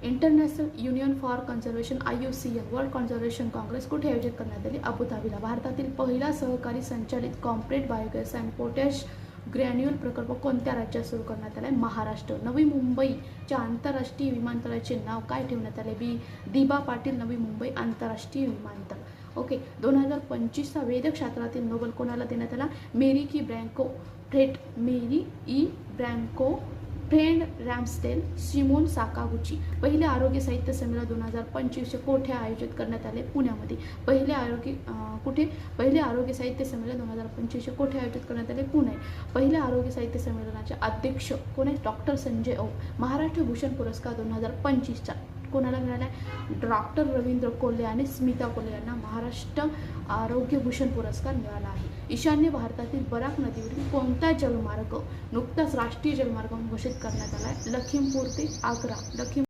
International union for conservation IUCN world conservation Congress कुठे आयोजित करण्यात आली? अबुधाबीला. भारतातील पहिला सहकारी संचालित कॉम्प्रेट बायोगॅस अँड पोटॅश ग्रॅन्युअल प्रकल्प कोणत्या राज्यात सुरू करण्यात आला? महाराष्ट्र. नवी मुंबईच्या आंतरराष्ट्रीय विमानतळाचे नाव काय ठेवण्यात आले? दिबा पाटील नवी मुंबई आंतरराष्ट्रीय विमानतळ. ओके. 2025चा वेदशास्त्रातील नोबेल कोणाला देण्यात आला? मेरी ई ब्रँको फ्रेड रॅम्सडेल सिमोन साकागुची. पहिले आरोग्य साहित्य संमेलन 2025 कोठे आयोजित करण्यात आले? पुण्यामध्ये. पहिले आरोग्य साहित्य संमेलन 2025 कोठे आयोजित करण्यात आले? पुणे. पहिल्या आरोग्य साहित्य संमेलनाचे अध्यक्ष कोण आहेत? डॉक्टर संजय ओक. महाराष्ट्र भूषण पुरस्कार 2025चा कोणाला मिळाला? डॉक्टर रवींद्र कोल्हे आणि स्मिता कोल्हे यांना महाराष्ट्र आरोग्य भूषण पुरस्कार मिळाला आहे. ईशान्य भारतातील बराक नदीवरील कोणता जलमार्ग नुकताच राष्ट्रीय जलमार्ग घोषित करण्यात आला आहे? लखीमपूर ते आग्रा.